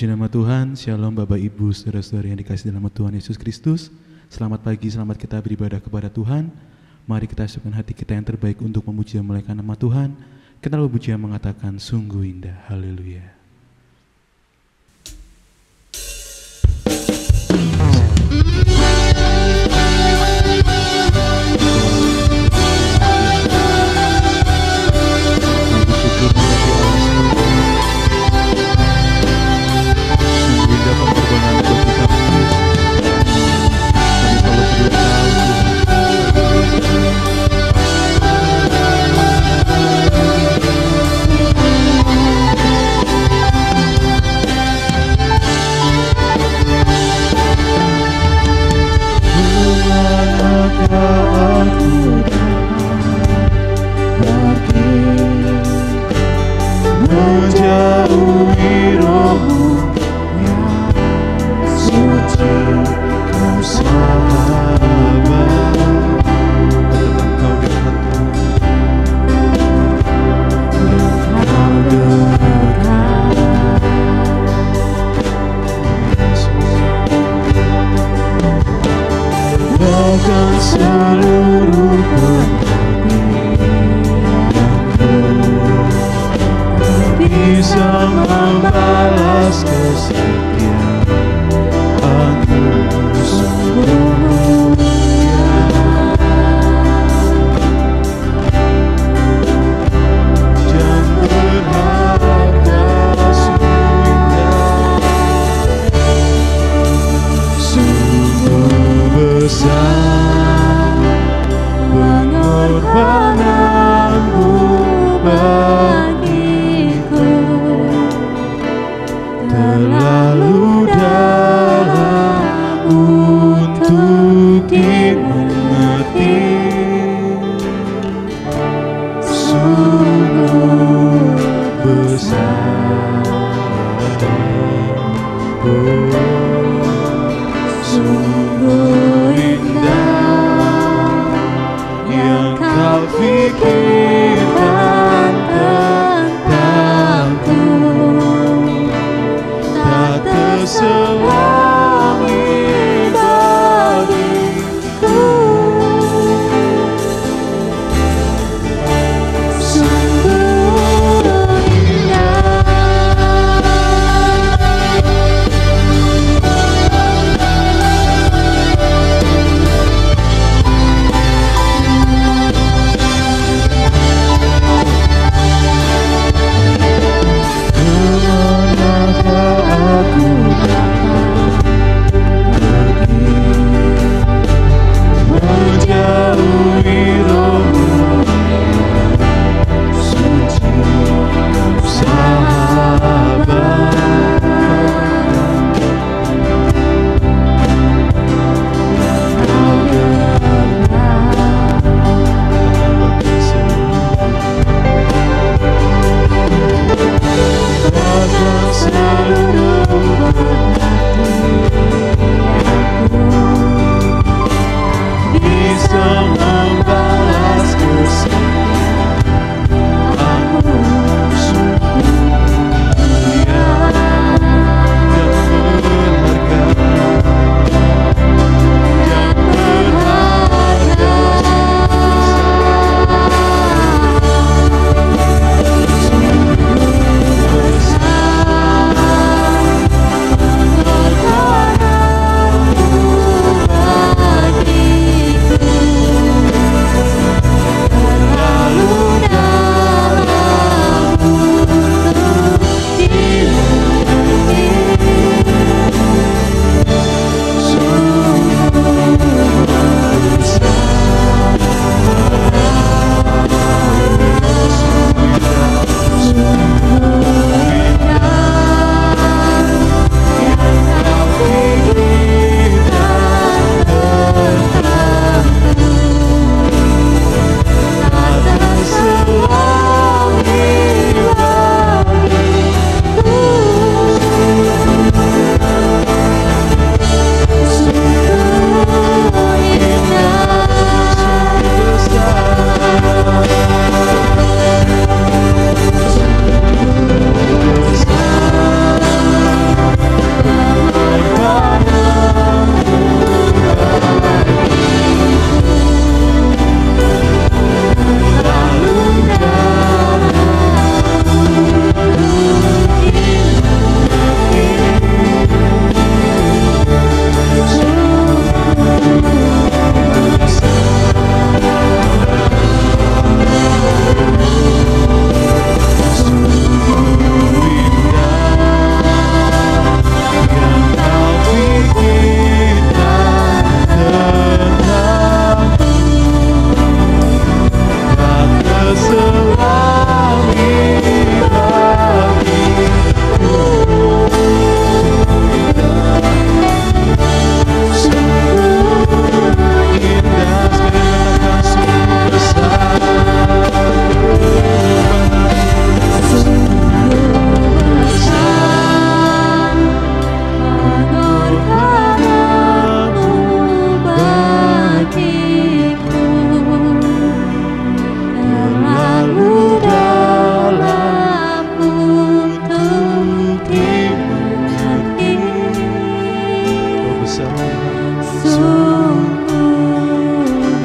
Puji nama Tuhan, Shalom Bapak Ibu, saudara-saudara yang dikasihi dalam Tuhan Yesus Kristus. Selamat pagi, selamat kita beribadah kepada Tuhan. Mari kita siapkan hati kita yang terbaik untuk memuji dan memuliakan nama Tuhan. Kita lalu puji yang mengatakan sungguh indah, haleluya.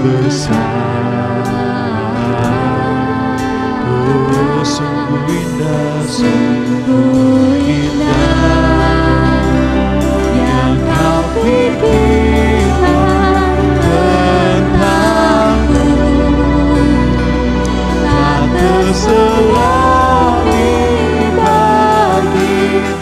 besar, oh sungguh indah, sungguh indah yang kau pikirkan tentangku, tak terselami bagiku.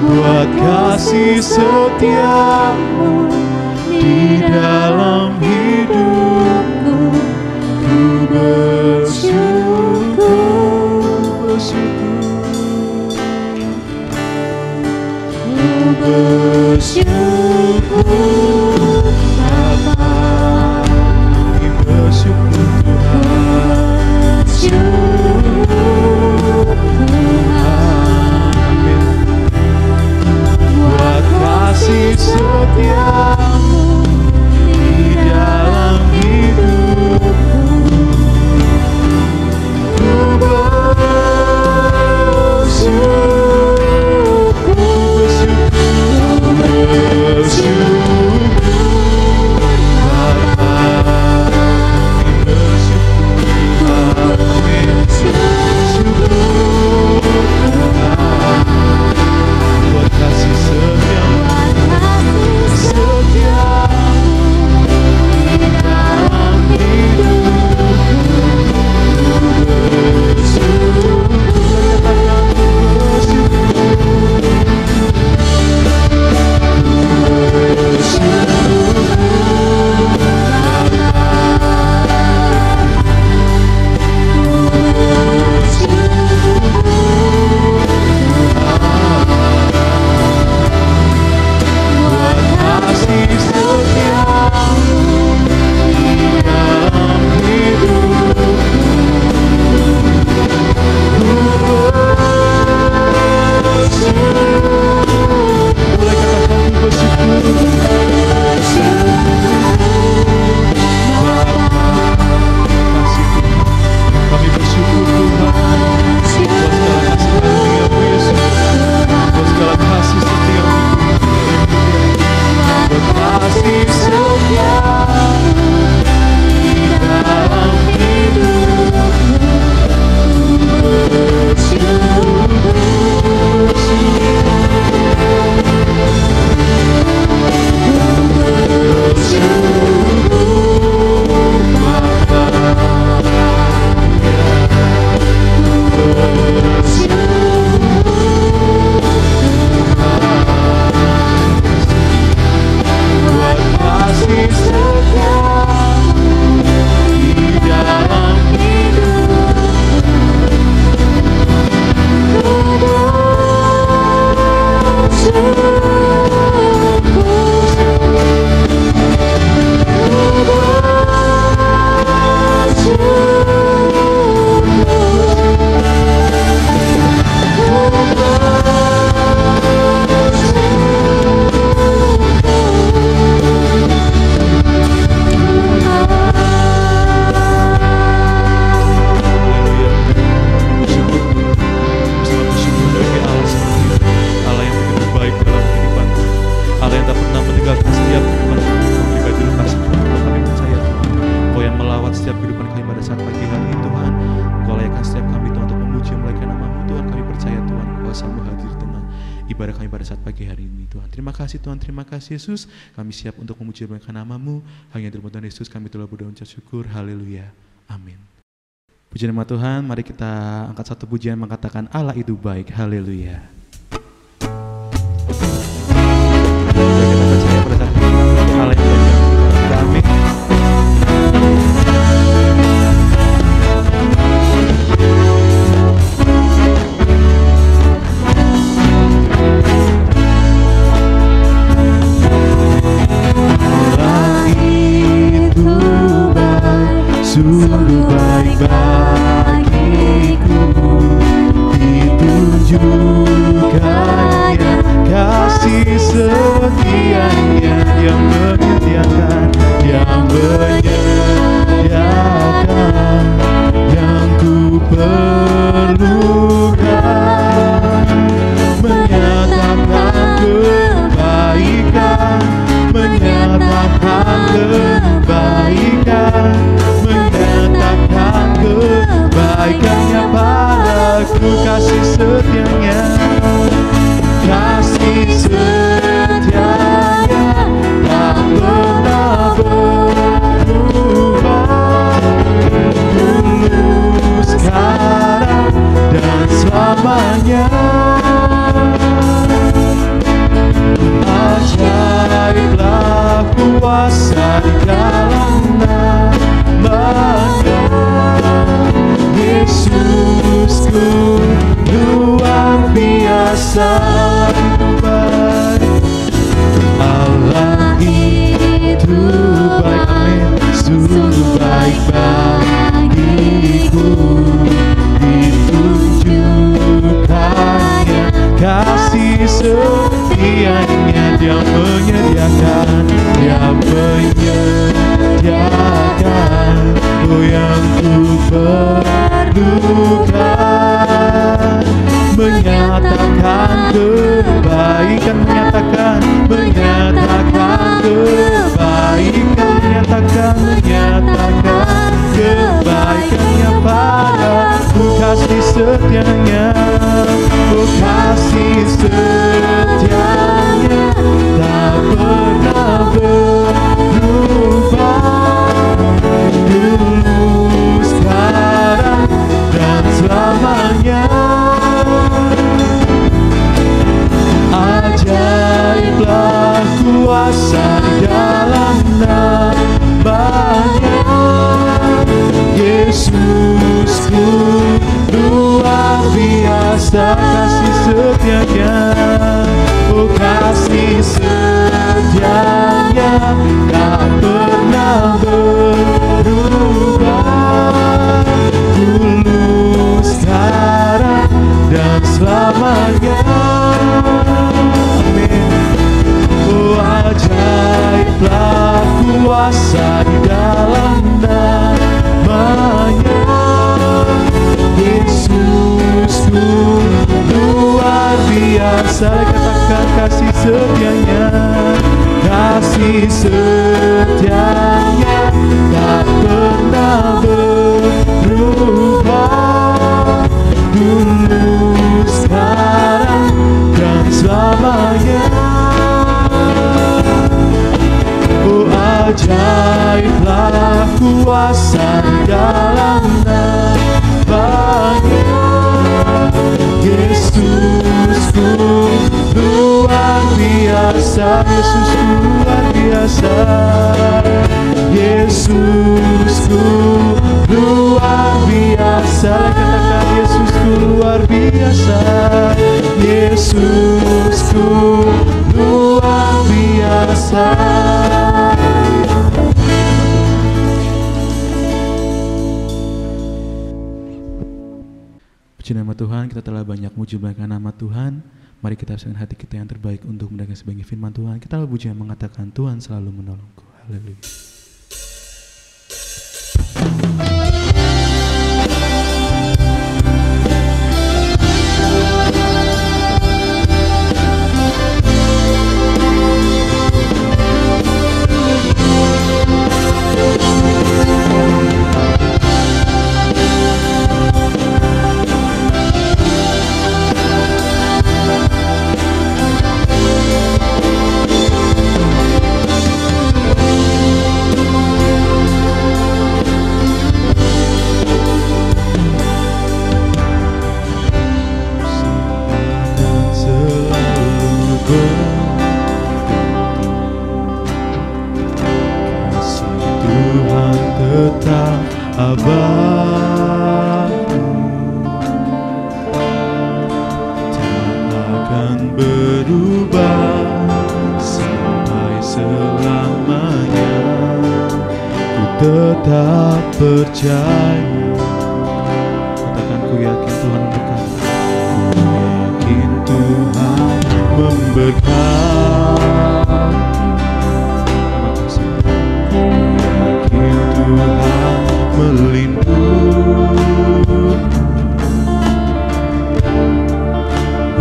buat kasih setiamu di dalam hidupku. Ku bersyukur, ku bersyukur Bapa, ku bersyukur Tuhan, bersyukur Tuhan, buat kasih setiamu di pada saat pagi hari ini Tuhan. Terima kasih Tuhan, terima kasih Yesus. Kami siap untuk memuji dan memuliakan nama-Mu. Hanya di dalam Tuhan Yesus kami telah berdoa dan syukur. Haleluya. Amin. Puji nama Tuhan, mari kita angkat satu pujian mengatakan Allah itu baik. Haleluya. Kita percaya pada saat ini Allah yang baik. Amin. Sungguh baik bagiku, ditunjukkannya kasih setianya yang menyediakan, yang menyediakan yang ku perlukan, menyatakan kebaikan, menyatakan kebaikan, menyatakan kebaikannya padaku, kasih setianya, kasih setianya tak pernah berubah, dulu, sekarang dan selamanya. Ajaiblah kuasa di dalam nama-Nya, Yesusku luar biasa baik. Allah itu baik, amin. Sungguh baik bagiku, ditunjukkannya kasih setianya, Dia menyediakan, Dia menyediakan yang ku perlukan, menyatakan kebaikan, menyatakan kebaikan, menyatakan kebaikannya padaku, kasih setianya, oh kasih setianya tak pernah berubah, dulu, sekarang dan selamanya. Ajaiblah kuasa di dalam nama-Nya, Yesusku luar biasa kasih setianya, oh kasih setianya tak pernah berubah, dulu, sekarang dan selamanya. Oh ajaiblah kuasa di dalam nama-Nya, Yesusku luar biasa, katakan kasih setianya, kasih setianya tak pernah berubah, dulu, sekarang dan selamanya. Oh ajaiblah kuasa di dalam nama-Nya, Yesusku luar biasa, Yesusku luar biasa, Yesusku luar biasa, katakan Yesusku luar biasa, Yesusku luar biasa. Puji nama Tuhan, kita telah banyak muji banggakan nama Tuhan. Mari kita siapkan hati kita yang terbaik untuk mendengar sebagai firman Tuhan. Kita puji yang mengatakan Tuhan selalu menolongku. Haleluya. Abahku, tak akan berubah sampai selamanya. Ku tetap percaya. Katakan, ku yakin Tuhan memberkati. Ku yakin Tuhan memberkati. Ku yakin Tuhan melindungi.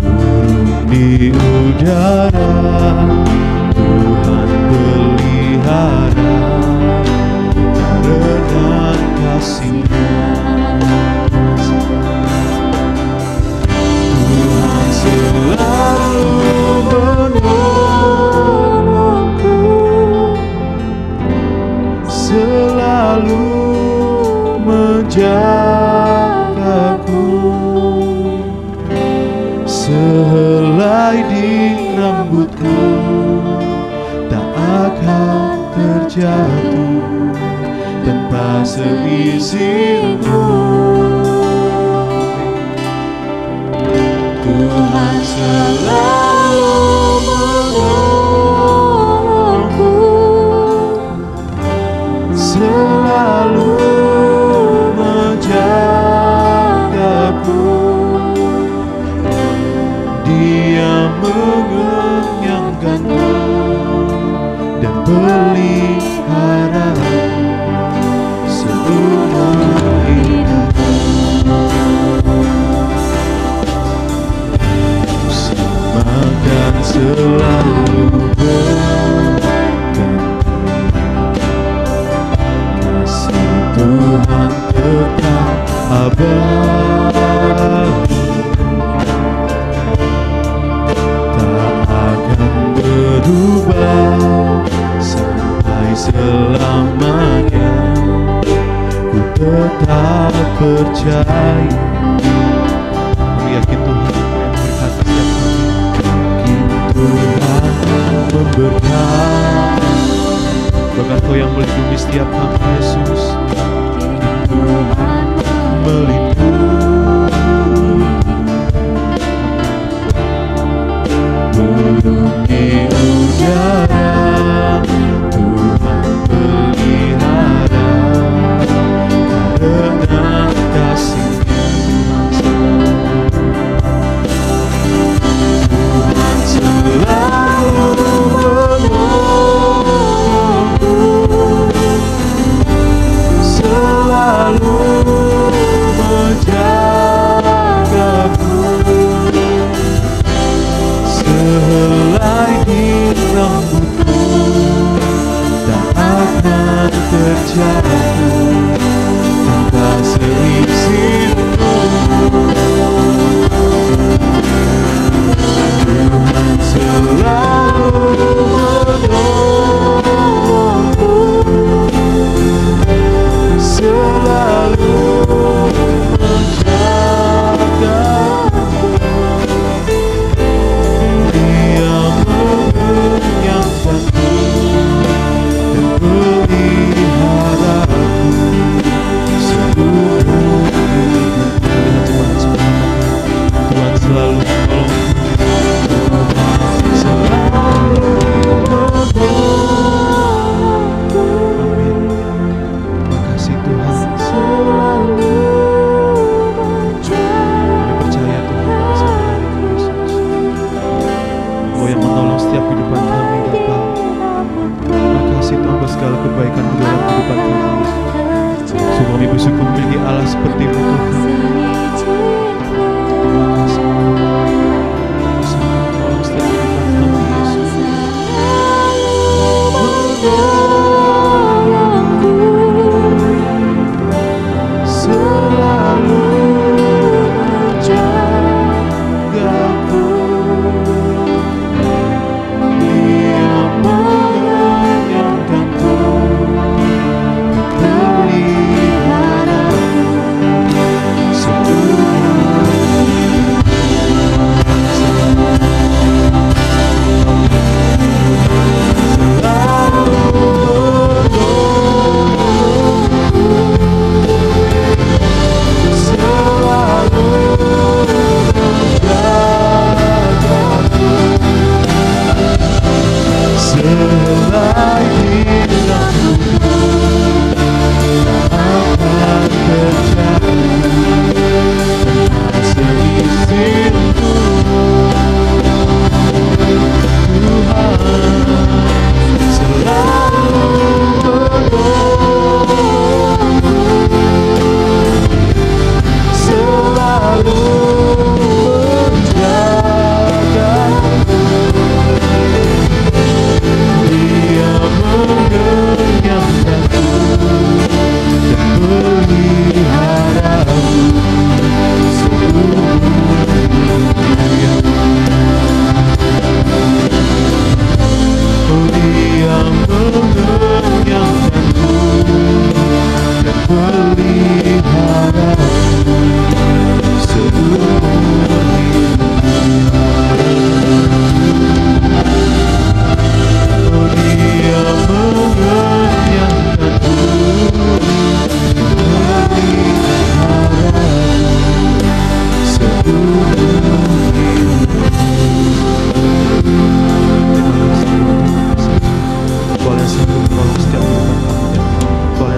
Burung di udara Tuhan pelihara karena kasih-Nya. Tuhan selalu menolongku, selalu menjagaku. Sehelai di rambutku tak akan terjatuh tanpa seizin-Mu. Tuhan selalu menolongku, selalu menjagaku. Dia mengenyangkanku dan pelihara seumur hidupku. Makan selalu berganti. Kasih Tuhan tetap abadi, tak akan berubah sampai selamanya. Ku tetap percaya. Kami yakin Tuhan memberkati setiap kami. Tuhan memberkati, bahkan Kau yang melindungi setiap kami, Yesus. Tuhan melindungi. Burung di udara Tuhan pelihara karena kasih-Nya. Tuhan selalu menolongku, selalu menjagaku. Sehelai di rambutku tak akan terjatuh tanpa seizin-Mu. Tuhan selalu menolongku, selalu menjagaku. Dia mengenyangkanku dan peliharaku seumur hidupku. Tuhan selalu menolongku, selalu menolongku. Amin. Makasih Tuhan. Kami percaya Tuhan sampai hari ini, Yesus. Engkau yang menolong setiap kehidupan kami, Bapa. Makasih Tuhan atas segala kebaikan-Mu dalam kehidupan kami. Sungguh kami bersyukur memiliki Allah seperti-Mu, Tuhan. Makasih Engkau sangat menolong setiap kehidupan kami, Yesus. Selalu menjagaku. Dia mengenyangkanku, peliharaku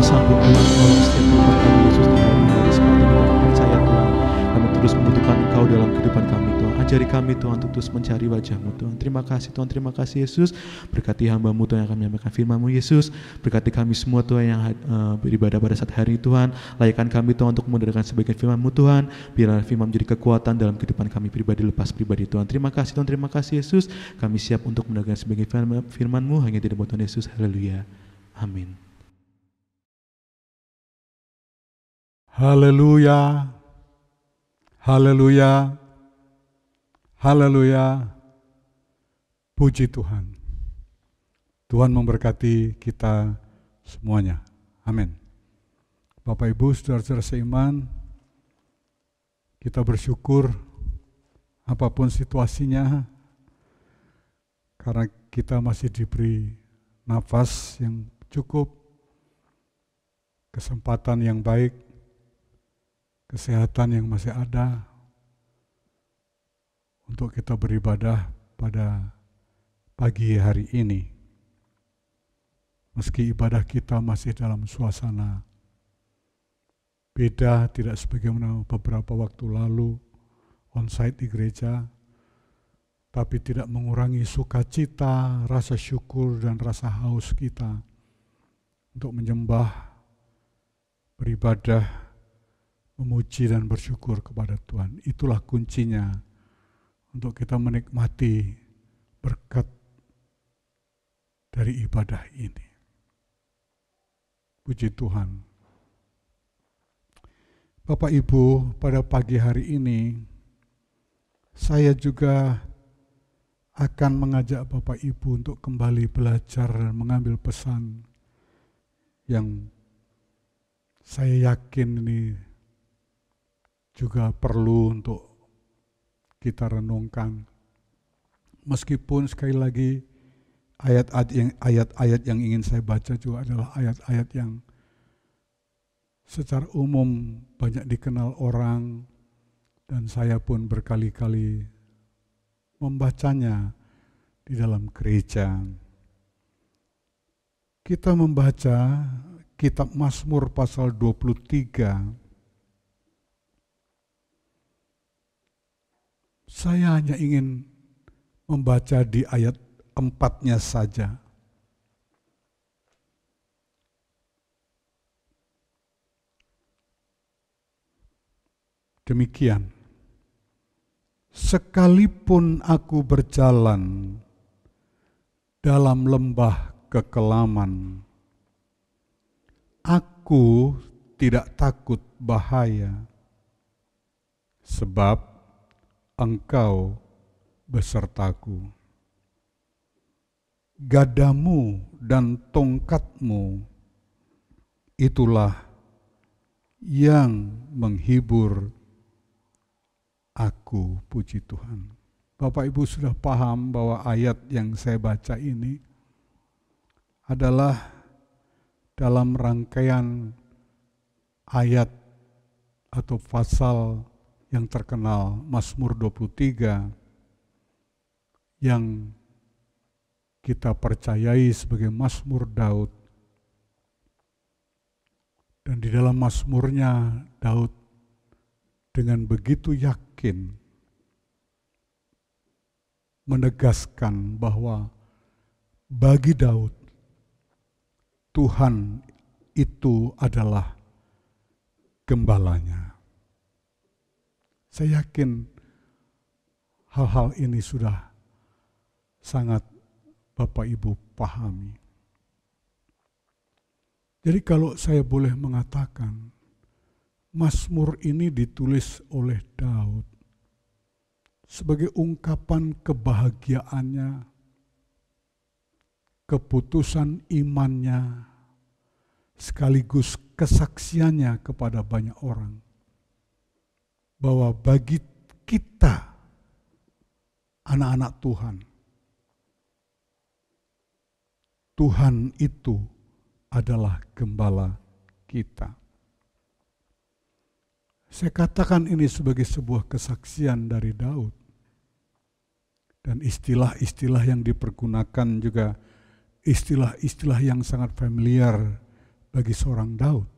sanggup Tuhan tolong setiap kehidupan kami Yesus di hari seperti ini kami percaya Tuhan. Kami terus membutuhkan Engkau dalam kehidupan kami Tuhan. Ajari kami Tuhan untuk terus mencari wajah-Mu Tuhan. Terima kasih Tuhan, terima kasih Yesus. Berkati hamba-Mu Tuhan yang akan menyampaikan firman-Mu Yesus. Berkati kami semua Tuhan yang beribadah pada saat hari ini Tuhan. Layakkan kami Tuhan untuk mendengarkan sebagian firman-Mu Tuhan. Biarlah firman menjadi kekuatan dalam kehidupan kami pribadi lepas pribadi Tuhan. Terima kasih Tuhan, terima kasih Yesus. Kami siap untuk mendengarkan sebagian firman-Mu hanya di dalam Tuhan Yesus. Haleluya. Amin. Haleluya. Haleluya. Haleluya. Puji Tuhan. Tuhan memberkati kita semuanya. Amin. Bapak Ibu, saudara-saudara seiman, kita bersyukur apapun situasinya, karena kita masih diberi nafas yang cukup, kesempatan yang baik, kesehatan yang masih ada, untuk kita beribadah pada pagi hari ini. Meski ibadah kita masih dalam suasana beda, tidak sebagaimana beberapa waktu lalu onsite di gereja, tapi tidak mengurangi sukacita, rasa syukur dan rasa haus kita untuk menyembah, beribadah, memuji dan bersyukur kepada Tuhan. Itulah kuncinya untuk kita menikmati berkat dari ibadah ini. Puji Tuhan. Bapak Ibu, pada pagi hari ini saya juga akan mengajak Bapak Ibu untuk kembali belajar dan mengambil pesan yang saya yakin ini juga perlu untuk kita renungkan. Meskipun sekali lagi ayat-ayat yang ingin saya baca juga adalah ayat-ayat yang secara umum banyak dikenal orang, dan saya pun berkali-kali membacanya di dalam gereja. Kita membaca kitab Mazmur pasal 23. Saya hanya ingin membaca di ayat 4-nya saja. Demikian. Sekalipun aku berjalan dalam lembah kekelaman, aku tidak takut bahaya, sebab Engkau besertaku. Gadamu dan tongkatmu itulah yang menghibur aku. Puji Tuhan. Bapak Ibu sudah paham bahwa ayat yang saya baca ini adalah dalam rangkaian ayat atau pasal yang terkenal Mazmur 23 yang kita percayai sebagai Mazmur Daud. Dan di dalam Mazmurnya Daud dengan begitu yakin menegaskan bahwa bagi Daud Tuhan itu adalah gembalanya. Saya yakin hal-hal ini sudah sangat Bapak Ibu pahami. Jadi kalau saya boleh mengatakan, Mazmur ini ditulis oleh Daud sebagai ungkapan kebahagiaannya, keputusan imannya, sekaligus kesaksiannya kepada banyak orang, bahwa bagi kita, anak-anak Tuhan, Tuhan itu adalah gembala kita. Saya katakan ini sebagai sebuah kesaksian dari Daud. Dan istilah-istilah yang dipergunakan juga istilah-istilah yang sangat familiar bagi seorang Daud.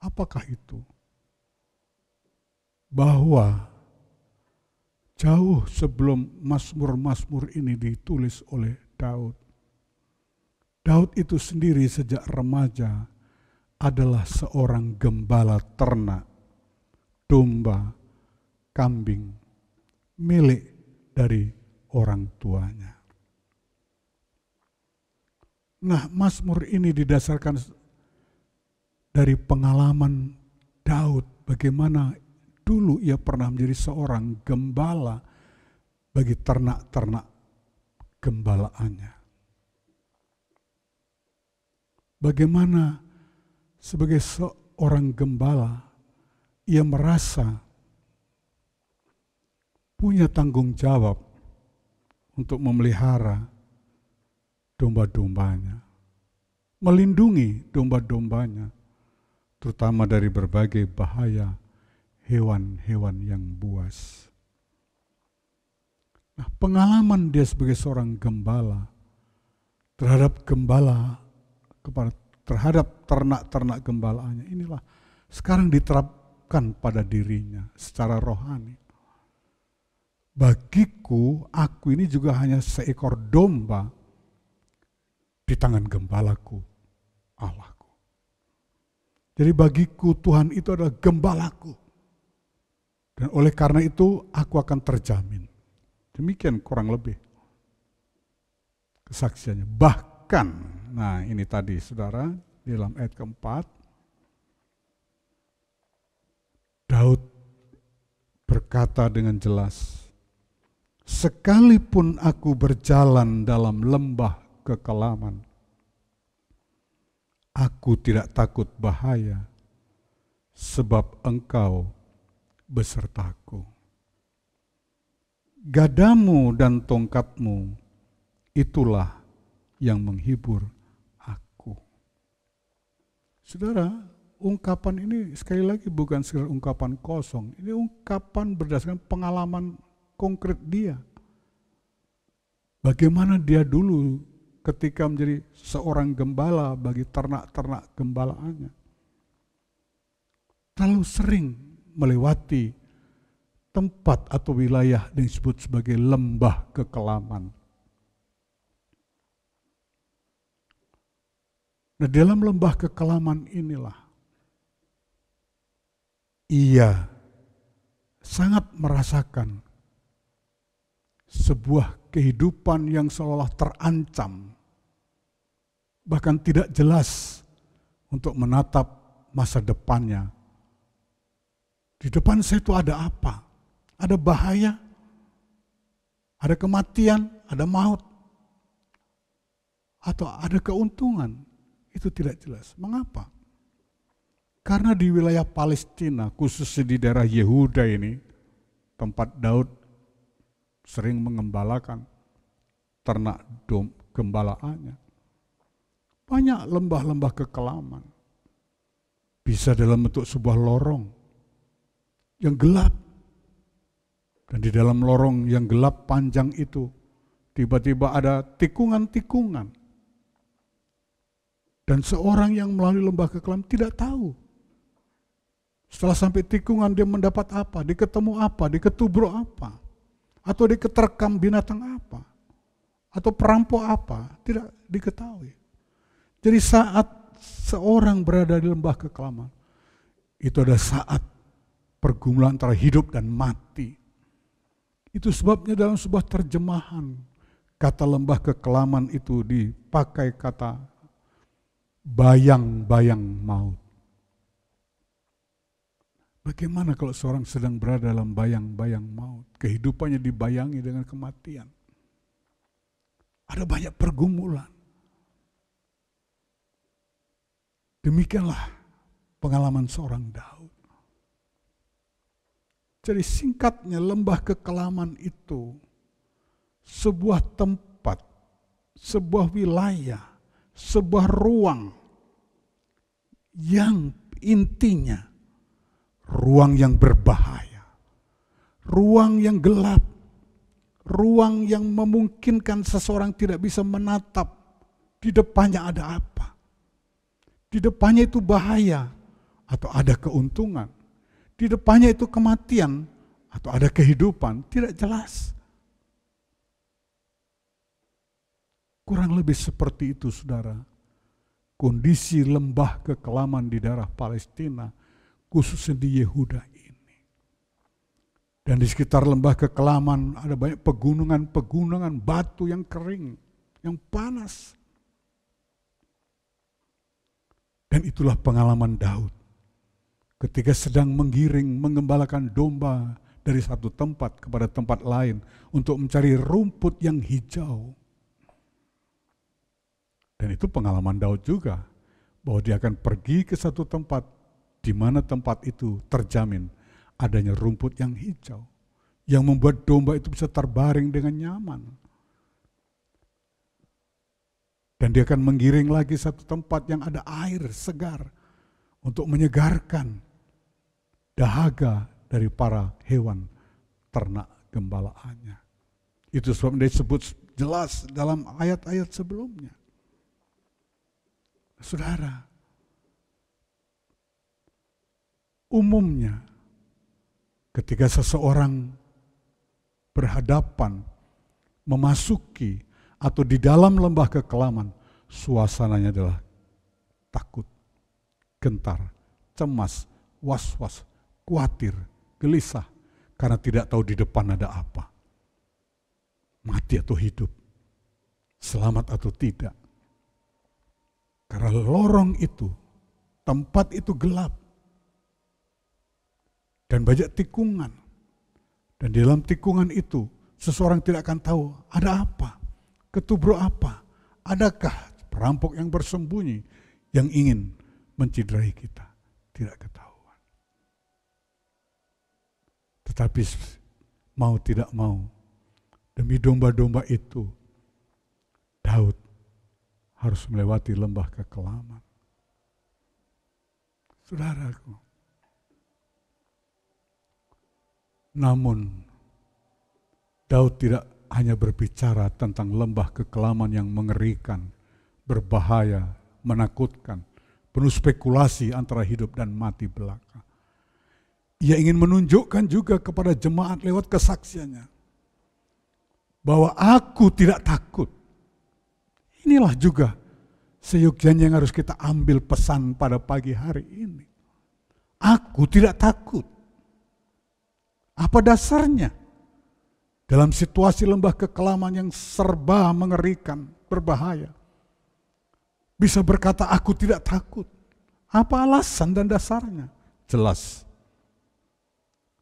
Apakah itu? Bahwa jauh sebelum Mazmur-Mazmur ini ditulis oleh Daud, Daud itu sendiri sejak remaja adalah seorang gembala ternak, domba, kambing, milik dari orang tuanya. Nah, Mazmur ini didasarkan dari pengalaman Daud, bagaimana dulu ia pernah menjadi seorang gembala bagi ternak-ternak gembalaannya. Bagaimana sebagai seorang gembala ia merasa punya tanggung jawab untuk memelihara domba-dombanya, melindungi domba-dombanya, terutama dari berbagai bahaya hewan-hewan yang buas. Nah, pengalaman dia sebagai seorang gembala terhadap ternak-ternak gembalaannya inilah sekarang diterapkan pada dirinya secara rohani. Bagiku, aku ini juga hanya seekor domba di tangan gembalaku, Allahku. Jadi bagiku Tuhan itu adalah gembalaku. Dan oleh karena itu aku akan terjamin. Demikian kurang lebih kesaksiannya. Bahkan, nah ini tadi saudara, di dalam ayat keempat, Daud berkata dengan jelas, sekalipun aku berjalan dalam lembah kekelaman, aku tidak takut bahaya, sebab Engkau besertaku. Gadamu dan tongkatmu, itulah yang menghibur aku. Saudara, ungkapan ini sekali lagi bukan sekedar ungkapan kosong. Ini ungkapan berdasarkan pengalaman konkret dia. Bagaimana dia dulu ketika menjadi seorang gembala bagi ternak-ternak gembalaannya. Terlalu sering melewati tempat atau wilayah yang disebut sebagai lembah kekelaman. Nah, dalam lembah kekelaman inilah ia sangat merasakan sebuah kehidupan yang seolah terancam, bahkan tidak jelas untuk menatap masa depannya. Di depan saya itu ada apa? Ada bahaya, ada kematian, ada maut, atau ada keuntungan. Itu tidak jelas. Mengapa? Karena di wilayah Palestina, khususnya di daerah Yehuda ini, tempat Daud sering mengembalakan ternak gembalaannya. Banyak lembah-lembah kekelaman. Bisa dalam bentuk sebuah lorong yang gelap. Dan di dalam lorong yang gelap panjang itu, tiba-tiba ada tikungan-tikungan. Dan seorang yang melalui lembah kekelaman tidak tahu. Setelah sampai tikungan dia mendapat apa, diketemu apa, diketubruk apa. Atau diketerkam binatang apa, atau perampok apa, tidak diketahui. Jadi saat seorang berada di lembah kekelaman, itu adalah saat pergumulan antara hidup dan mati. Itu sebabnya dalam sebuah terjemahan, kata lembah kekelaman itu dipakai kata bayang-bayang maut. Bagaimana kalau seorang sedang berada dalam bayang-bayang maut? Kehidupannya dibayangi dengan kematian. Ada banyak pergumulan. Demikianlah pengalaman seorang Daud. Jadi singkatnya lembah kekelaman itu sebuah tempat, sebuah wilayah, sebuah ruang yang intinya ruang yang berbahaya, ruang yang gelap, ruang yang memungkinkan seseorang tidak bisa menatap di depannya ada apa. Di depannya itu bahaya atau ada keuntungan. Di depannya itu kematian atau ada kehidupan. Tidak jelas. Kurang lebih seperti itu, saudara. Kondisi lembah kekelaman di daerah Palestina, khususnya di Yehuda ini. Dan di sekitar lembah kekelaman ada banyak pegunungan-pegunungan batu yang kering, yang panas. Dan itulah pengalaman Daud. Ketika sedang menggiring, menggembalakan domba dari satu tempat kepada tempat lain untuk mencari rumput yang hijau. Dan itu pengalaman Daud juga, bahwa dia akan pergi ke satu tempat di mana tempat itu terjamin adanya rumput yang hijau, yang membuat domba itu bisa terbaring dengan nyaman. Dan dia akan menggiring lagi satu tempat yang ada air segar untuk menyegarkan dahaga dari para hewan ternak gembalaannya. Itu sebabnya disebut jelas dalam ayat-ayat sebelumnya. Saudara, umumnya ketika seseorang berhadapan, memasuki atau di dalam lembah kekelaman, suasananya adalah takut, gentar, cemas, was-was, khawatir, gelisah, karena tidak tahu di depan ada apa. Mati atau hidup, selamat atau tidak. Karena lorong itu, tempat itu gelap, dan banyak tikungan. Dan di dalam tikungan itu, seseorang tidak akan tahu ada apa. Ketubro apa? Adakah perampok yang bersembunyi yang ingin menciderai kita? Tidak ketahuan. Tetapi mau tidak mau, demi domba-domba itu, Daud harus melewati lembah kekelaman. Saudaraku, namun Daud tidak hanya berbicara tentang lembah kekelaman yang mengerikan, berbahaya, menakutkan, penuh spekulasi antara hidup dan mati belaka. Ia ingin menunjukkan juga kepada jemaat lewat kesaksiannya bahwa aku tidak takut. Inilah juga seyogyanya yang harus kita ambil pesan pada pagi hari ini. Aku tidak takut. Apa dasarnya? Dalam situasi lembah kekelaman yang serba mengerikan, berbahaya, bisa berkata aku tidak takut. Apa alasan dan dasarnya? Jelas.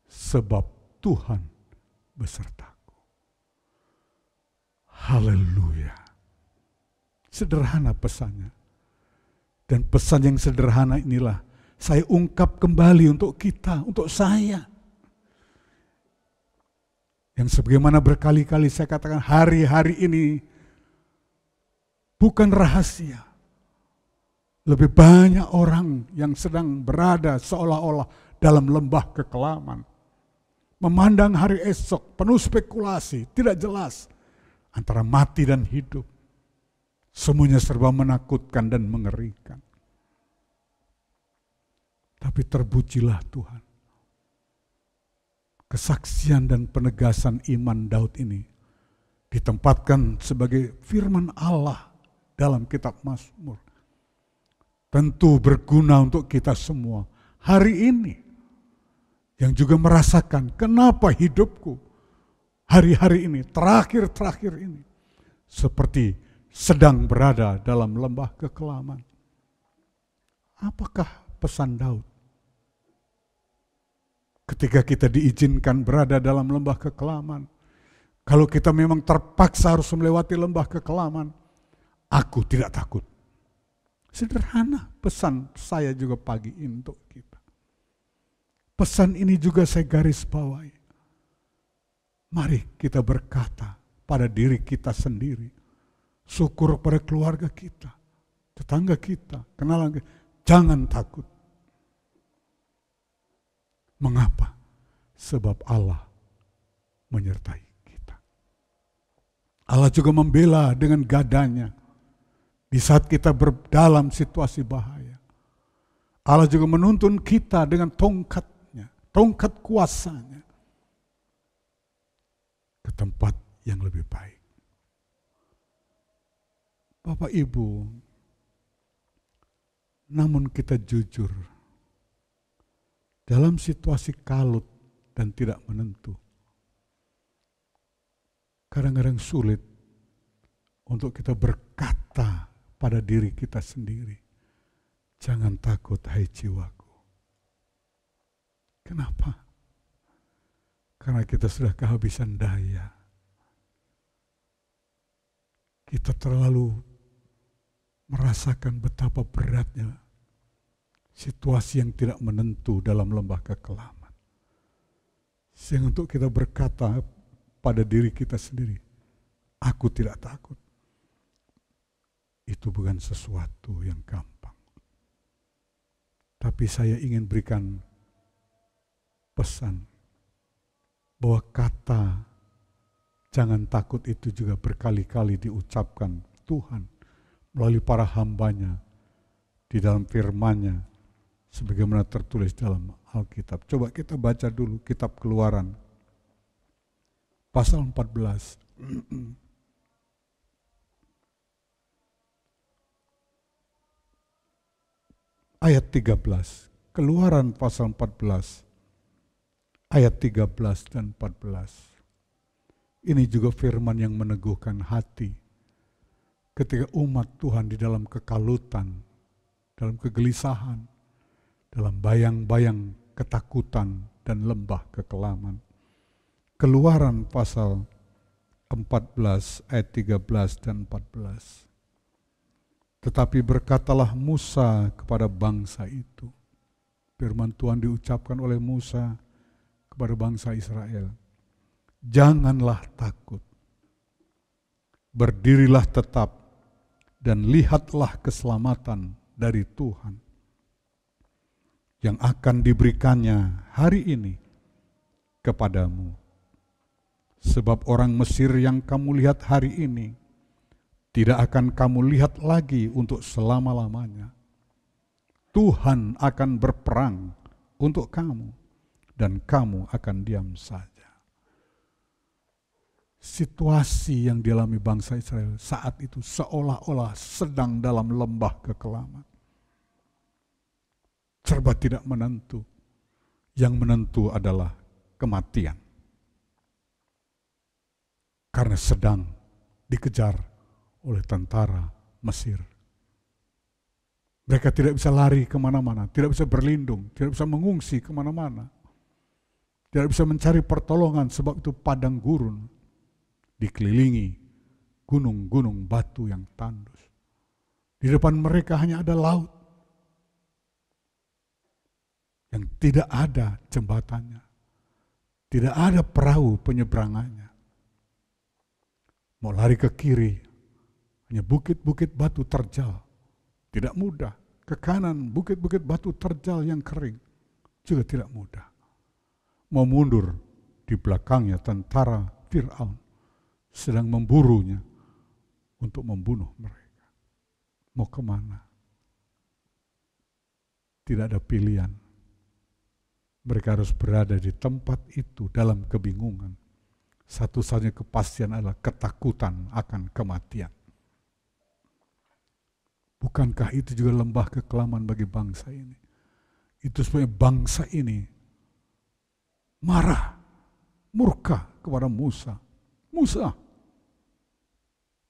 Sebab Tuhan besertaku. Haleluya. Sederhana pesannya. Dan pesan yang sederhana inilah saya ungkap kembali untuk kita, untuk saya. Yang sebagaimana berkali-kali saya katakan, hari-hari ini bukan rahasia. Lebih banyak orang yang sedang berada seolah-olah dalam lembah kekelaman. Memandang hari esok penuh spekulasi, tidak jelas antara mati dan hidup. Semuanya serba menakutkan dan mengerikan. Tapi terpujilah Tuhan. Kesaksian dan penegasan iman Daud ini ditempatkan sebagai firman Allah dalam kitab Mazmur. Tentu berguna untuk kita semua hari ini yang juga merasakan kenapa hidupku hari-hari ini, terakhir-terakhir ini seperti sedang berada dalam lembah kekelaman. Apakah pesan Daud? Ketika kita diizinkan berada dalam lembah kekelaman, kalau kita memang terpaksa harus melewati lembah kekelaman, aku tidak takut. Sederhana pesan saya juga pagi ini untuk kita. Pesan ini juga saya garis bawahi. Mari kita berkata pada diri kita sendiri, syukur pada keluarga kita, tetangga kita, kenalan kita, jangan takut. Mengapa? Sebab Allah menyertai kita. Allah juga membela dengan gadanya di saat kita dalam situasi bahaya. Allah juga menuntun kita dengan tongkatnya, tongkat kuasanya, ke tempat yang lebih baik. Bapak Ibu, namun kita jujur, dalam situasi kalut dan tidak menentu, kadang-kadang sulit untuk kita berkata pada diri kita sendiri, jangan takut hai jiwaku. Kenapa? Karena kita sudah kehabisan daya. Kita terlalu merasakan betapa beratnya situasi yang tidak menentu dalam lembah kekelaman. Sehingga untuk kita berkata pada diri kita sendiri, aku tidak takut. Itu bukan sesuatu yang gampang. Tapi saya ingin berikan pesan bahwa kata jangan takut itu juga berkali-kali diucapkan Tuhan melalui para hambanya di dalam firman-Nya sebagaimana tertulis dalam Alkitab. Coba kita baca dulu kitab Keluaran pasal 14. Ayat 13. Keluaran pasal 14. Ayat 13 dan 14. Ini juga firman yang meneguhkan hati. Ketika umat Tuhan di dalam kekalutan, dalam kegelisahan, dalam bayang-bayang ketakutan dan lembah kekelaman. Keluaran pasal 14 ayat 13 dan 14. Tetapi berkatalah Musa kepada bangsa itu. Firman Tuhan diucapkan oleh Musa kepada bangsa Israel. Janganlah takut. Berdirilah tetap dan lihatlah keselamatan dari Tuhan yang akan diberikannya hari ini kepadamu. Sebab orang Mesir yang kamu lihat hari ini tidak akan kamu lihat lagi untuk selama-lamanya. Tuhan akan berperang untuk kamu dan kamu akan diam saja. Situasi yang dialami bangsa Israel saat itu seolah-olah sedang dalam lembah kekelaman. Serba tidak menentu. Yang menentu adalah kematian. Karena sedang dikejar oleh tentara Mesir. Mereka tidak bisa lari kemana-mana, tidak bisa berlindung, tidak bisa mengungsi kemana-mana. Tidak bisa mencari pertolongan sebab itu padang gurun. Dikelilingi gunung-gunung batu yang tandus. Di depan mereka hanya ada laut yang tidak ada jembatannya. Tidak ada perahu penyeberangannya. Mau lari ke kiri, hanya bukit-bukit batu terjal. Tidak mudah. Ke kanan, bukit-bukit batu terjal yang kering. Juga tidak mudah. Mau mundur, di belakangnya tentara Fir'aun sedang memburunya untuk membunuh mereka. Mau kemana? Tidak ada pilihan. Mereka harus berada di tempat itu dalam kebingungan. Satu-satunya kepastian adalah ketakutan akan kematian. Bukankah itu juga lembah kekelaman bagi bangsa ini? Itu sebabnya bangsa ini marah, murka kepada Musa. Musa,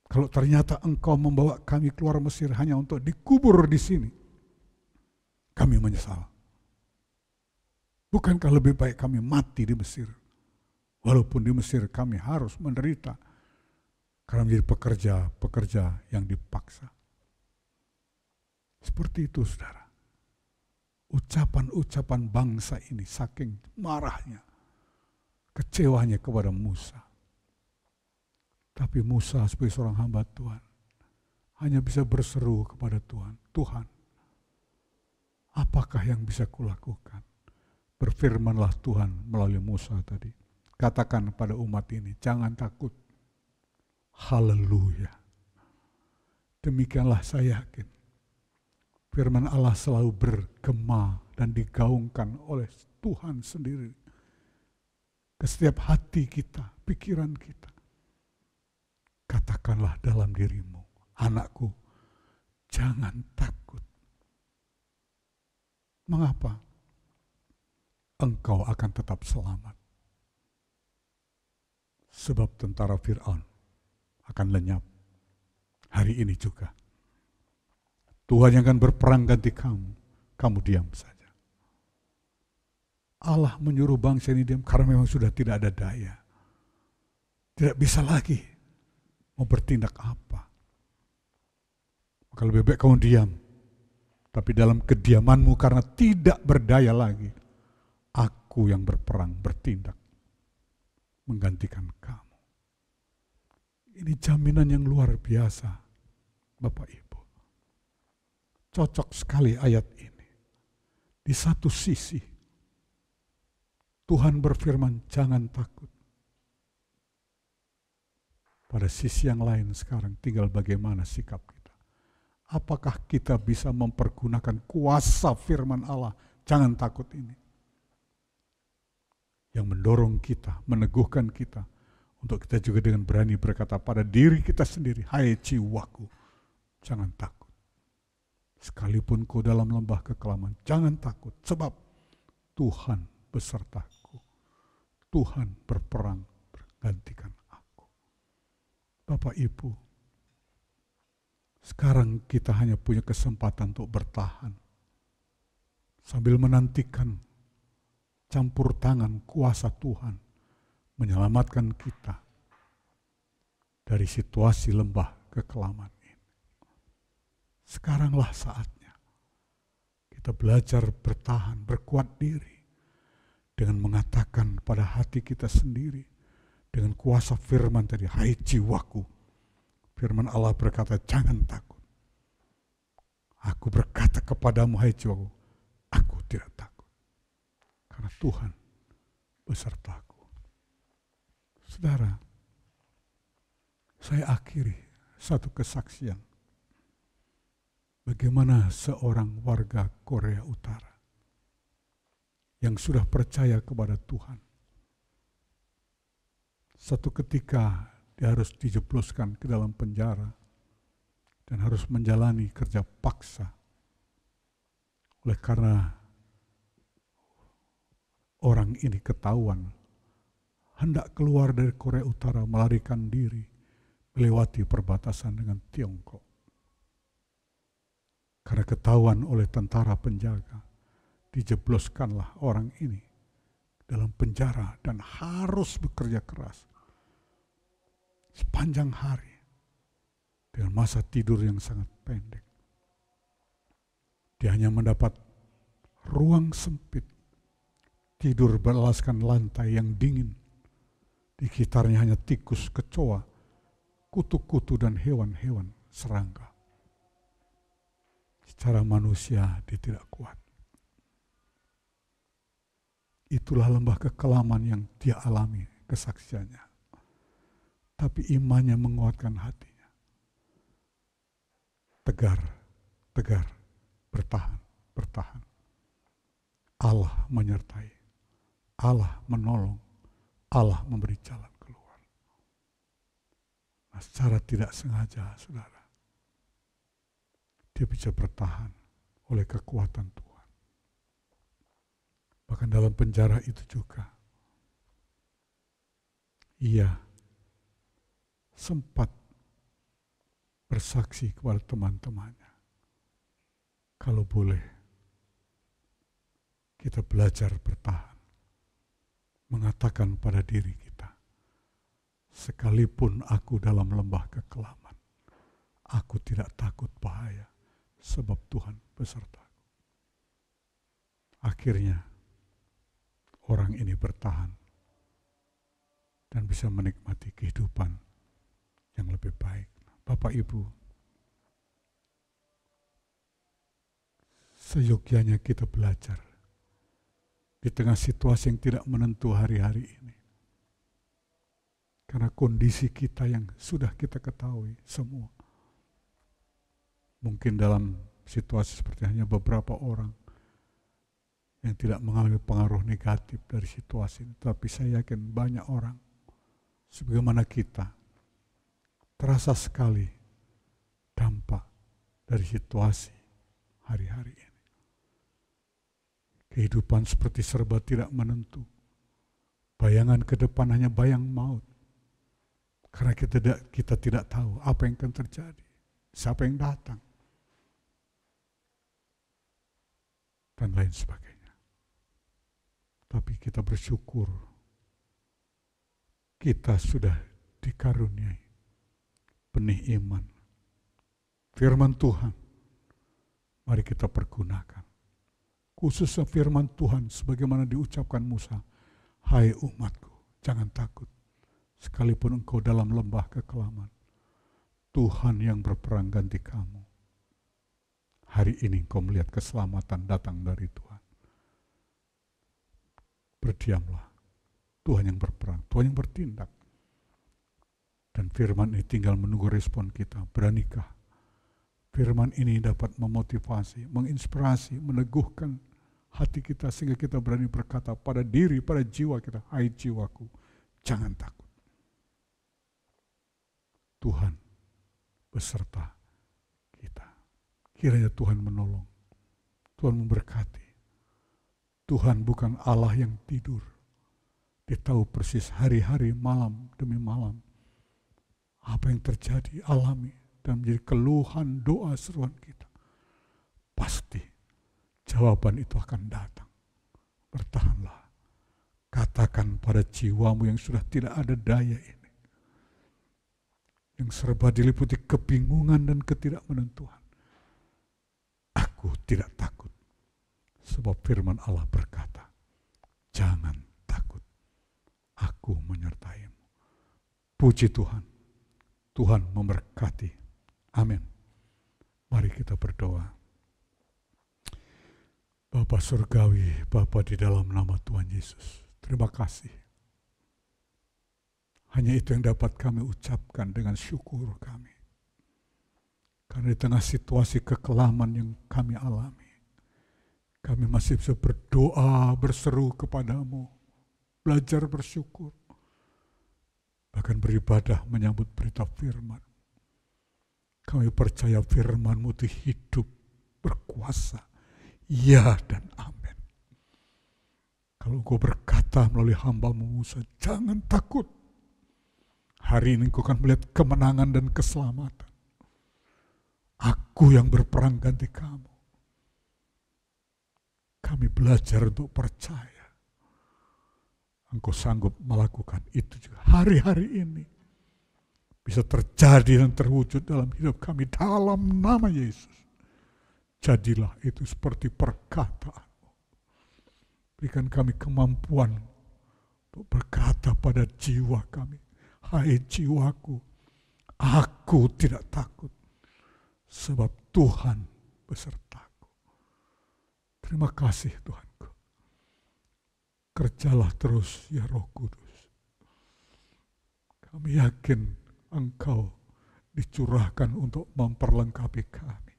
kalau ternyata engkau membawa kami keluar Mesir hanya untuk dikubur di sini, kami menyesal. Bukankah lebih baik kami mati di Mesir? Walaupun di Mesir kami harus menderita karena menjadi pekerja yang dipaksa. Seperti itu, saudara. Ucapan-ucapan bangsa ini saking marahnya, kecewanya kepada Musa. Tapi Musa sebagai seorang hamba Tuhan hanya bisa berseru kepada Tuhan, Tuhan, apakah yang bisa kulakukan? Berfirmanlah Tuhan melalui Musa tadi. Katakan pada umat ini, jangan takut. Haleluya. Demikianlah saya yakin. firman Allah selalu bergema dan digaungkan oleh Tuhan sendiri ke setiap hati kita, pikiran kita. Katakanlah dalam dirimu, anakku, jangan takut. Mengapa? Engkau akan tetap selamat. Sebab tentara Fir'aun akan lenyap hari ini juga. Tuhan yang akan berperang ganti kamu, kamu diam saja. Allah menyuruh bangsa ini diam karena memang sudah tidak ada daya. Tidak bisa lagi mau bertindak apa. Maka lebih baik kamu diam. Tapi dalam kediamanmu karena tidak berdaya lagi, aku yang berperang, bertindak, menggantikan kamu. Ini jaminan yang luar biasa, Bapak Ibu. Cocok sekali ayat ini. Di satu sisi, Tuhan berfirman, jangan takut. Pada sisi yang lain sekarang tinggal bagaimana sikap kita. Apakah kita bisa mempergunakan kuasa firman Allah, jangan takut ini. Yang mendorong kita, meneguhkan kita, untuk kita juga dengan berani berkata pada diri kita sendiri, hai jiwaku, jangan takut. Sekalipun kau dalam lembah kekelaman, jangan takut, sebab Tuhan besertaku. Tuhan berperang, bergantikan aku. Bapak Ibu, sekarang kita hanya punya kesempatan untuk bertahan. Sambil menantikan campur tangan kuasa Tuhan menyelamatkan kita dari situasi lembah kekelaman ini. Sekaranglah saatnya kita belajar bertahan, berkuat diri dengan mengatakan pada hati kita sendiri dengan kuasa firman tadi, hai jiwaku. Firman Allah berkata, jangan takut. Aku berkata kepadamu, hai jiwaku, aku tidak takut. Karena Tuhan besertaku. Saudara, saya akhiri satu kesaksian. Bagaimana seorang warga Korea Utara yang sudah percaya kepada Tuhan. Satu ketika dia harus dijebloskan ke dalam penjara dan harus menjalani kerja paksa. Oleh karena orang ini ketahuan hendak keluar dari Korea Utara melarikan diri melewati perbatasan dengan Tiongkok. Karena ketahuan oleh tentara penjaga, dijebloskanlah orang ini dalam penjara dan harus bekerja keras sepanjang hari dengan masa tidur yang sangat pendek. Dia hanya mendapat ruang sempit, tidur beralaskan lantai yang dingin. Di sekitarnya hanya tikus, kecoa, kutu-kutu dan hewan-hewan serangga. Secara manusia dia tidak kuat. Itulah lembah kekelaman yang dia alami, kesaksiannya. Tapi imannya menguatkan hatinya. Tegar, bertahan, bertahan. Allah menyertai, Allah menolong, Allah memberi jalan keluar. Nah, secara tidak sengaja, saudara, dia bisa bertahan oleh kekuatan Tuhan. Bahkan dalam penjara itu juga, ia sempat bersaksi kepada teman-temannya. Kalau boleh, kita belajar bertahan. Mengatakan pada diri kita, sekalipun aku dalam lembah kekelaman, aku tidak takut bahaya, sebab Tuhan besertaku. Akhirnya, orang ini bertahan dan bisa menikmati kehidupan yang lebih baik. Bapak Ibu, seyogyanya kita belajar di tengah situasi yang tidak menentu hari-hari ini. Karena kondisi kita yang sudah kita ketahui semua. Mungkin dalam situasi seperti hanya beberapa orang yang tidak mengalami pengaruh negatif dari situasi ini. Tapi saya yakin banyak orang sebagaimana kita terasa sekali dampak dari situasi hari-hari ini. Kehidupan seperti serba tidak menentu. Bayangan ke depan hanya bayang maut. Karena kita tidak tahu apa yang akan terjadi, siapa yang datang, dan lain sebagainya. Tapi kita bersyukur kita sudah dikaruniai benih iman. Firman Tuhan, mari kita pergunakan. Khususnya firman Tuhan sebagaimana diucapkan Musa, hai umatku, jangan takut. Sekalipun engkau dalam lembah kekelaman, Tuhan yang berperang ganti kamu. Hari ini engkau melihat keselamatan datang dari Tuhan. Berdiamlah, Tuhan yang berperang, Tuhan yang bertindak. Dan firman ini tinggal menunggu respon kita. Beranikah firman ini dapat memotivasi, menginspirasi, meneguhkan hati kita sehingga kita berani berkata pada diri, pada jiwa kita, hai jiwaku, jangan takut. Tuhan beserta kita. Kiranya Tuhan menolong, Tuhan memberkati. Tuhan bukan Allah yang tidur. Dia tahu persis hari-hari, malam demi malam, apa yang terjadi, alami, dan menjadi keluhan, doa, seruan kita. Pasti jawaban itu akan datang. Bertahanlah. Katakan pada jiwamu yang sudah tidak ada daya ini, yang serba diliputi kebingungan dan ketidakmenentuan. Aku tidak takut. Sebab firman Allah berkata, jangan takut. Aku menyertaimu. Puji Tuhan. Tuhan memberkati. Amin. Mari kita berdoa. Bapa Surgawi, Bapa di dalam nama Tuhan Yesus, terima kasih. Hanya itu yang dapat kami ucapkan dengan syukur kami. Karena di tengah situasi kekelaman yang kami alami, kami masih bisa berdoa, berseru kepadamu, belajar bersyukur, bahkan beribadah menyambut berita firman. Kami percaya firman-Mu itu hidup, berkuasa, ya dan amin. Kalau Engkau berkata melalui hamba-Mu Musa, jangan takut. Hari ini Engkau akan melihat kemenangan dan keselamatan. Aku yang berperang ganti kamu. Kami belajar untuk percaya. Engkau sanggup melakukan itu juga hari-hari ini. Bisa terjadi dan terwujud dalam hidup kami dalam nama Yesus. Jadilah itu seperti perkataan-Mu. Berikan kami kemampuan untuk berkata pada jiwa kami, hai jiwaku, aku tidak takut, sebab Tuhan besertaku. Terima kasih Tuhanku. Kerjalah terus ya Roh Kudus. Kami yakin Engkau dicurahkan untuk memperlengkapi kami.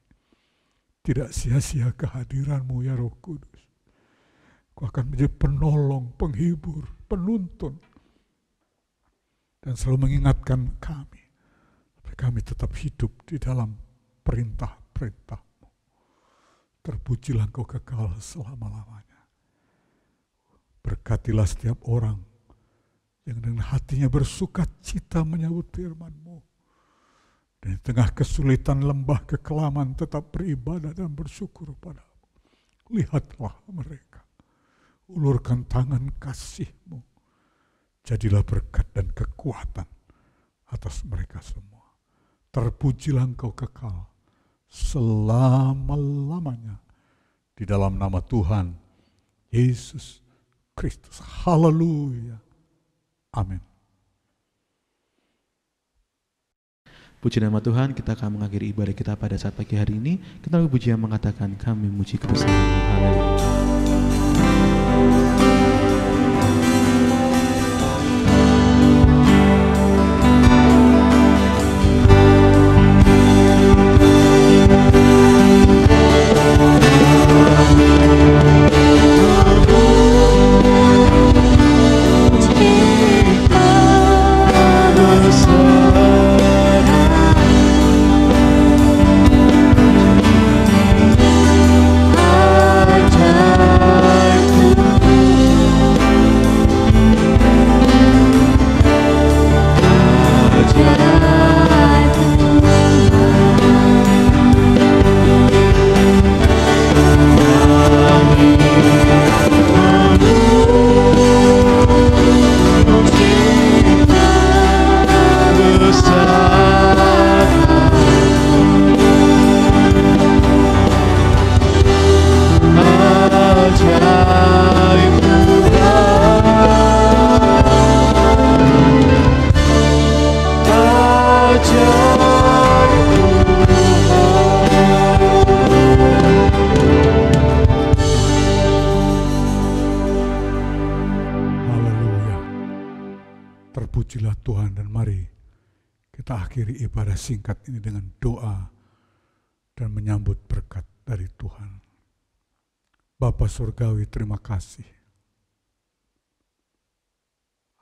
Tidak sia-sia kehadiran-Mu ya Roh Kudus. Kau akan menjadi penolong, penghibur, penuntun, dan selalu mengingatkan kami. Tapi kami tetap hidup di dalam perintah-perintah-Mu. Terpujilah Engkau kekal selama-lamanya. Berkatilah setiap orang yang dengan hatinya bersuka cita menyambut firman-Mu. Dan di tengah kesulitan lembah kekelaman tetap beribadah dan bersyukur padamu. Lihatlah mereka. Ulurkan tangan kasih-Mu. Jadilah berkat dan kekuatan atas mereka semua. Terpujilah Engkau kekal selama-lamanya. Di dalam nama Tuhan Yesus Kristus. Haleluya. Amin. Puji nama Tuhan, kita akan mengakhiri ibadah kita pada saat pagi hari ini. Kita puji yang mengatakan kami memuji kebesaran-Mu. Haleluya. Terpujilah Tuhan, dan mari kita akhiri ibadah singkat ini dengan doa dan menyambut berkat dari Tuhan. Bapa Surgawi, terima kasih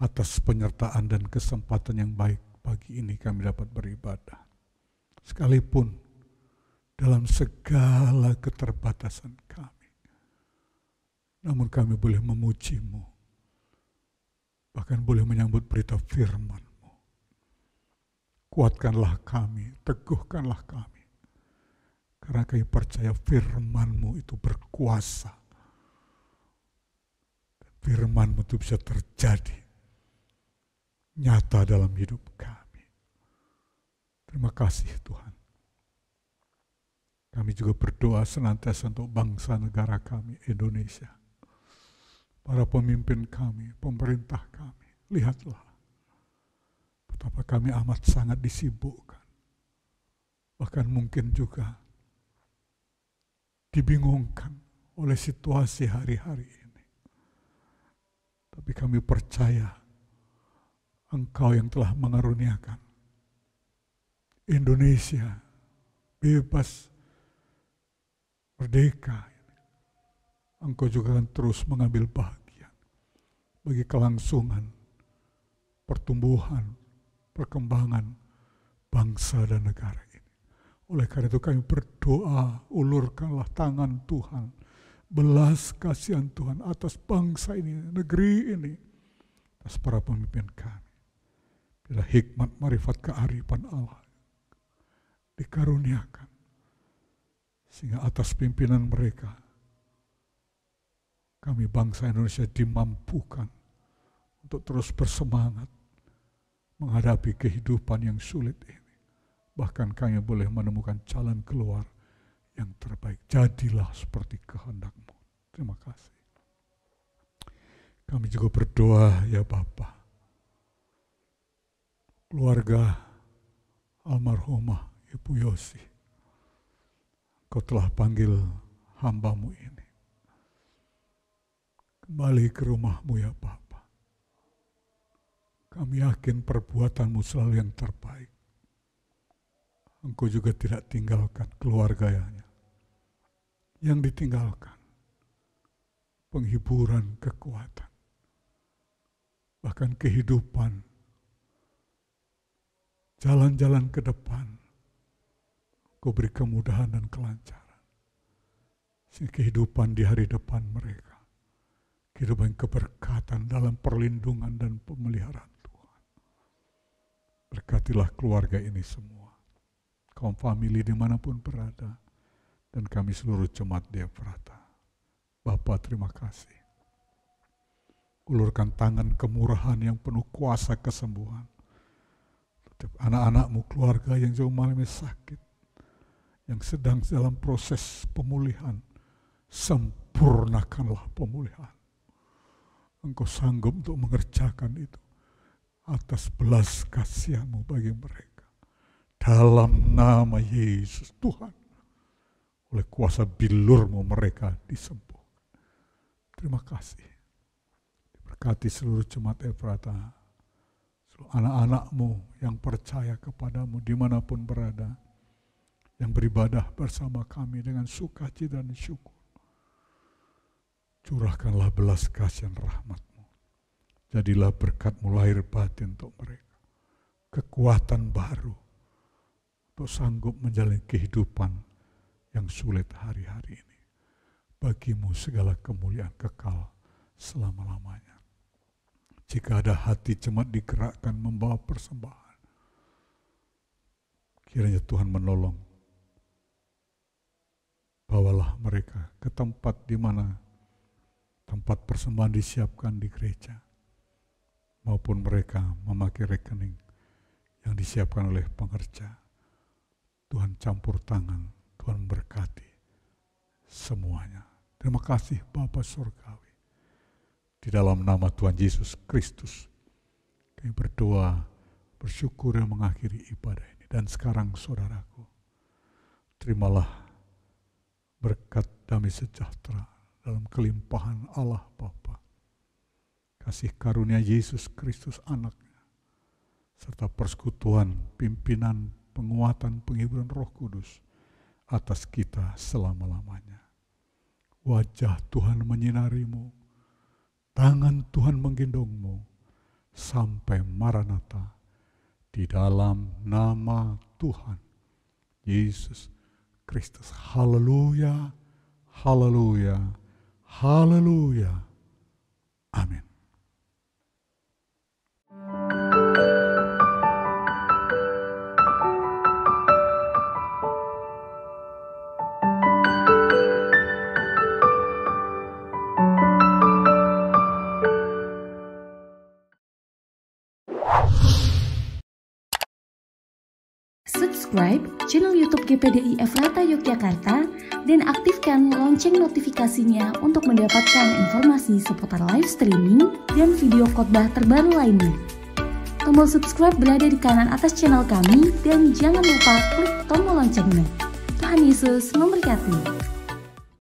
atas penyertaan dan kesempatan yang baik pagi ini kami dapat beribadah. Sekalipun dalam segala keterbatasan kami, namun kami boleh memuji-Mu, bahkan boleh menyambut berita firman-Mu. Kuatkanlah kami, teguhkanlah kami, karena kami percaya firman-Mu itu berkuasa. Firman-Mu itu bisa terjadi nyata dalam hidup kami. Terima kasih Tuhan. Kami juga berdoa senantiasa untuk bangsa negara kami, Indonesia. Para pemimpin kami, pemerintah kami, lihatlah betapa kami amat sangat disibukkan. Bahkan mungkin juga dibingungkan oleh situasi hari-hari ini. Tapi kami percaya Engkau yang telah mengaruniakan Indonesia bebas, merdeka. Engkau juga akan terus mengambil bagian bagi kelangsungan, pertumbuhan, perkembangan bangsa dan negara ini. Oleh karena itu kami berdoa, ulurkanlah tangan Tuhan, belas kasihan Tuhan atas bangsa ini, negeri ini, atas para pemimpin kami. Bila hikmat, marifat, kearifan Allah dikaruniakan, sehingga atas pimpinan mereka kami bangsa Indonesia dimampukan untuk terus bersemangat menghadapi kehidupan yang sulit ini. Bahkan kami boleh menemukan jalan keluar yang terbaik. Jadilah seperti kehendak-Mu. Terima kasih. Kami juga berdoa ya Bapa, keluarga almarhumah Ibu Yosi, Kau telah panggil hamba-Mu ini kembali ke rumah-Mu ya Bapa. Kami yakin perbuatan-Mu selalu yang terbaik. Engkau juga tidak tinggalkan keluarganya yang ditinggalkan, penghiburan, kekuatan, bahkan kehidupan, jalan-jalan ke depan. Kau beri kemudahan dan kelancaran, sehingga kehidupan di hari depan mereka, kehidupan keberkatan dalam perlindungan dan pemeliharaan Tuhan. Berkatilah keluarga ini semua, kaum famili dimanapun berada, dan kami seluruh jemaat Dia Frata. Bapa, terima kasih. Ulurkan tangan kemurahan yang penuh kuasa kesembuhan. Anak-anak-Mu, keluarga yang jauh mengalami sakit, yang sedang dalam proses pemulihan, sempurnakanlah pemulihan. Engkau sanggup untuk mengerjakan itu atas belas kasihan-Mu bagi mereka. Dalam nama Yesus Tuhan, oleh kuasa bilur-Mu mereka disembuhkan. Terima kasih. Diberkati seluruh jemaat Efrata, seluruh anak-anak-Mu yang percaya kepada-Mu dimanapun berada, yang beribadah bersama kami dengan sukacita dan syukur. Curahkanlah belas kasihan rahmat-Mu. Jadilah berkat-Mu lahir batin untuk mereka. Kekuatan baru untuk sanggup menjalani kehidupan yang sulit hari-hari ini. Bagi-Mu segala kemuliaan kekal selama-lamanya. Jika ada hati jemaat digerakkan membawa persembahan, kiranya Tuhan menolong. Bawalah mereka ke tempat di mana tempat persembahan disiapkan di gereja, maupun mereka memakai rekening yang disiapkan oleh pengerja. Tuhan campur tangan, Tuhan berkati semuanya. Terima kasih Bapa Surgawi. Di dalam nama Tuhan Yesus Kristus, kami berdoa, bersyukur dan mengakhiri ibadah ini. Dan sekarang saudaraku, terimalah berkat damai sejahtera dalam kelimpahan Allah Bapa, kasih karunia Yesus Kristus anaknya, serta persekutuan, pimpinan, penguatan, penghiburan Roh Kudus atas kita selama-lamanya. Wajah Tuhan menyinarimu, tangan Tuhan menggendongmu, sampai Maranatha, di dalam nama Tuhan Yesus Kristus. Haleluya, haleluya, haleluya. Amin. Subscribe channel YouTube GPDI Efrata Yogyakarta dan aktifkan lonceng notifikasinya untuk mendapatkan informasi seputar live streaming dan video khotbah terbaru lainnya. Tombol subscribe berada di kanan atas channel kami dan jangan lupa klik tombol loncengnya. Tuhan Yesus memberkati.